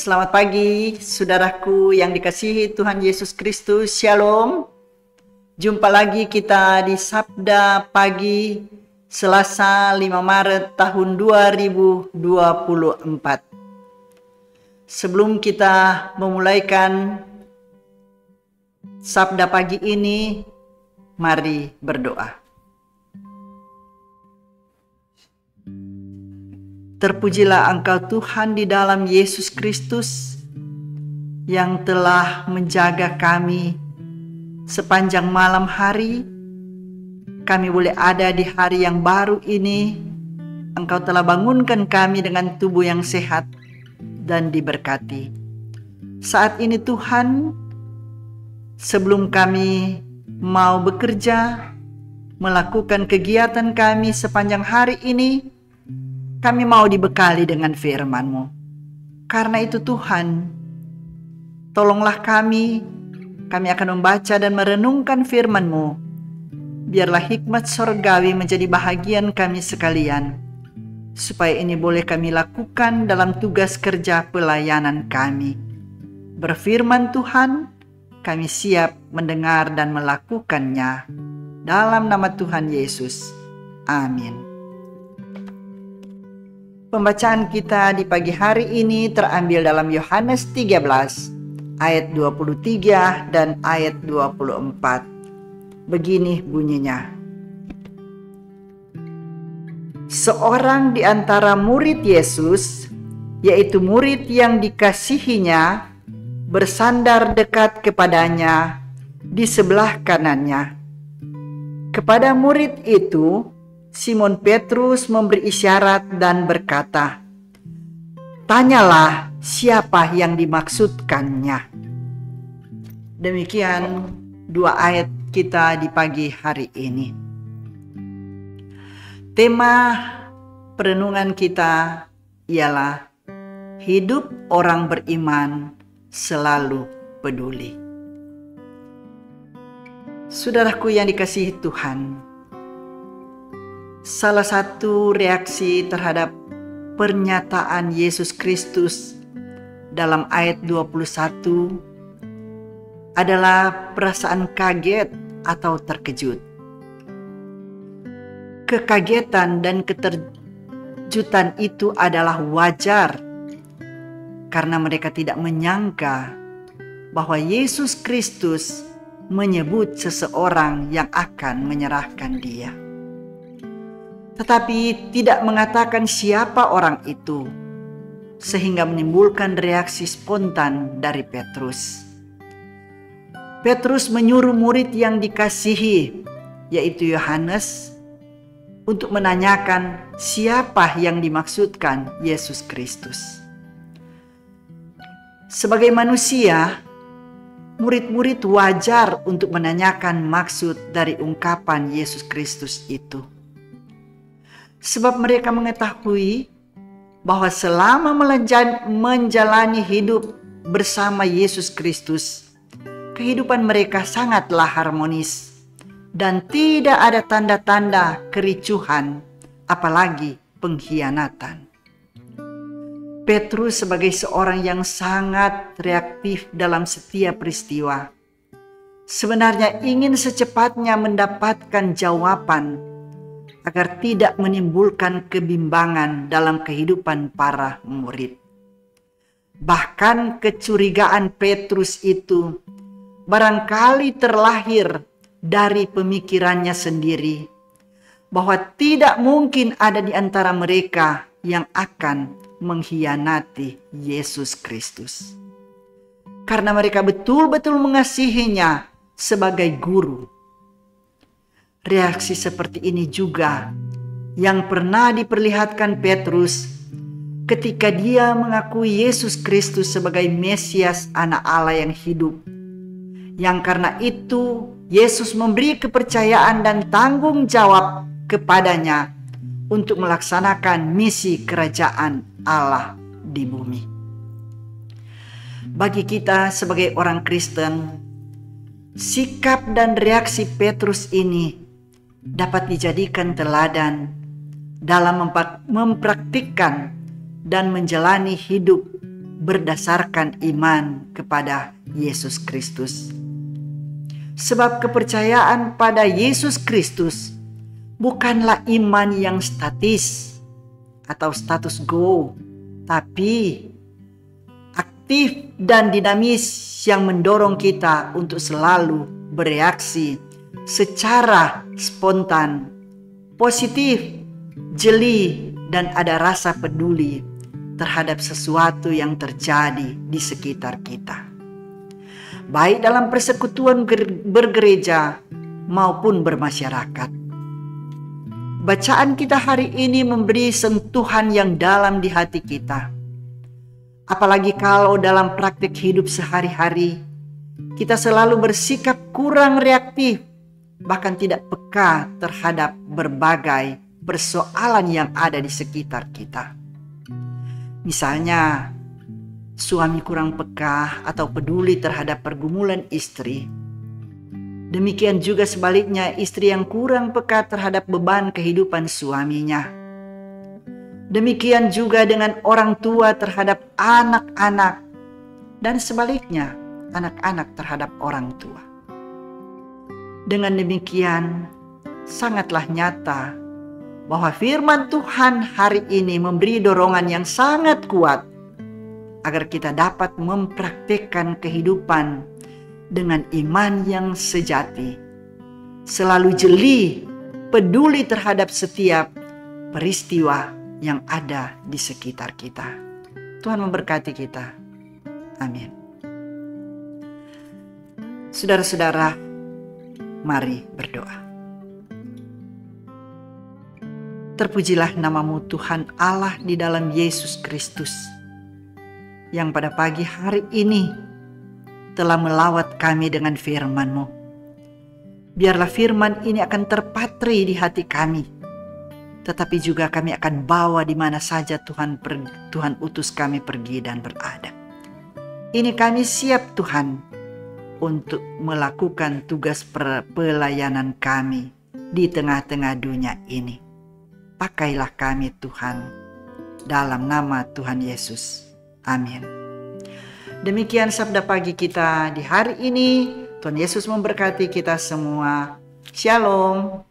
Selamat pagi, saudaraku yang dikasihi Tuhan Yesus Kristus. Shalom. Jumpa lagi kita di Sabda Pagi Selasa 5 Maret tahun 2024. Sebelum kita memulaikan Sabda Pagi ini, mari berdoa. Terpujilah Engkau Tuhan di dalam Yesus Kristus yang telah menjaga kami sepanjang malam hari. Kami boleh ada di hari yang baru ini. Engkau telah bangunkan kami dengan tubuh yang sehat dan diberkati. Saat ini Tuhan, sebelum kami mau bekerja, melakukan kegiatan kami sepanjang hari ini, kami mau dibekali dengan firman-Mu. Karena itu Tuhan, tolonglah kami akan membaca dan merenungkan firman-Mu. Biarlah hikmat sorgawi menjadi bahagian kami sekalian, supaya ini boleh kami lakukan dalam tugas kerja pelayanan kami. Berfirman Tuhan, kami siap mendengar dan melakukannya. Dalam nama Tuhan Yesus, amin. Pembacaan kita di pagi hari ini terambil dalam Yohanes 13 ayat 23 dan ayat 24. Begini bunyinya. Seorang di antara murid Yesus, yaitu murid yang dikasihinya, bersandar dekat kepadanya di sebelah kanannya. Kepada murid itu, Simon Petrus memberi isyarat dan berkata, "Tanyalah siapa yang dimaksudkannya." Demikian dua ayat kita di pagi hari ini. Tema perenungan kita ialah hidup orang beriman selalu peduli. Saudaraku yang dikasihi Tuhan, salah satu reaksi terhadap pernyataan Yesus Kristus dalam ayat 21 adalah perasaan kaget atau terkejut. Kekagetan dan keterkejutan itu adalah wajar karena mereka tidak menyangka bahwa Yesus Kristus menyebut seseorang yang akan menyerahkan dia. Tetapi tidak mengatakan siapa orang itu, sehingga menimbulkan reaksi spontan dari Petrus. Petrus menyuruh murid yang dikasihi, yaitu Yohanes, untuk menanyakan siapa yang dimaksudkan Yesus Kristus. Sebagai manusia, murid-murid wajar untuk menanyakan maksud dari ungkapan Yesus Kristus itu. Sebab mereka mengetahui bahwa selama menjalani hidup bersama Yesus Kristus, kehidupan mereka sangatlah harmonis dan tidak ada tanda-tanda kericuhan, apalagi pengkhianatan. Petrus sebagai seorang yang sangat reaktif dalam setiap peristiwa, sebenarnya ingin secepatnya mendapatkan jawaban agar tidak menimbulkan kebimbangan dalam kehidupan para murid. Bahkan kecurigaan Petrus itu barangkali terlahir dari pemikirannya sendiri, bahwa tidak mungkin ada di antara mereka yang akan mengkhianati Yesus Kristus. Karena mereka betul-betul mengasihinya sebagai guru. Reaksi seperti ini juga yang pernah diperlihatkan Petrus ketika dia mengakui Yesus Kristus sebagai Mesias, Anak Allah yang hidup. Yang karena itu Yesus memberi kepercayaan dan tanggung jawab kepadanya untuk melaksanakan misi kerajaan Allah di bumi. Bagi kita sebagai orang Kristen, sikap dan reaksi Petrus ini dapat dijadikan teladan dalam mempraktikkan dan menjalani hidup berdasarkan iman kepada Yesus Kristus. Sebab kepercayaan pada Yesus Kristus bukanlah iman yang statis atau status quo, tapi aktif dan dinamis yang mendorong kita untuk selalu bereaksi secara spontan, positif, jeli, dan ada rasa peduli terhadap sesuatu yang terjadi di sekitar kita, baik dalam persekutuan bergereja maupun bermasyarakat. Bacaan kita hari ini memberi sentuhan yang dalam di hati kita. Apalagi kalau dalam praktik hidup sehari-hari, kita selalu bersikap kurang reaktif, bahkan tidak peka terhadap berbagai persoalan yang ada di sekitar kita. Misalnya, suami kurang peka atau peduli terhadap pergumulan istri. Demikian juga sebaliknya, istri yang kurang peka terhadap beban kehidupan suaminya. Demikian juga dengan orang tua terhadap anak-anak, dan sebaliknya, anak-anak terhadap orang tua. Dengan demikian, sangatlah nyata bahwa firman Tuhan hari ini memberi dorongan yang sangat kuat agar kita dapat mempraktikkan kehidupan dengan iman yang sejati, selalu jeli, peduli terhadap setiap peristiwa yang ada di sekitar kita. Tuhan memberkati kita. Amin. Saudara-saudara, mari berdoa. Terpujilah namamu Tuhan Allah di dalam Yesus Kristus, yang pada pagi hari ini telah melawat kami dengan firman-Mu. Biarlah firman ini akan terpatri di hati kami, tetapi juga kami akan bawa di mana saja Tuhan utus kami pergi dan berada. Ini kami siap Tuhan untuk melakukan tugas pelayanan kami di tengah-tengah dunia ini. Pakailah kami Tuhan, dalam nama Tuhan Yesus. Amin. Demikian sabda pagi kita di hari ini. Tuhan Yesus memberkati kita semua. Shalom.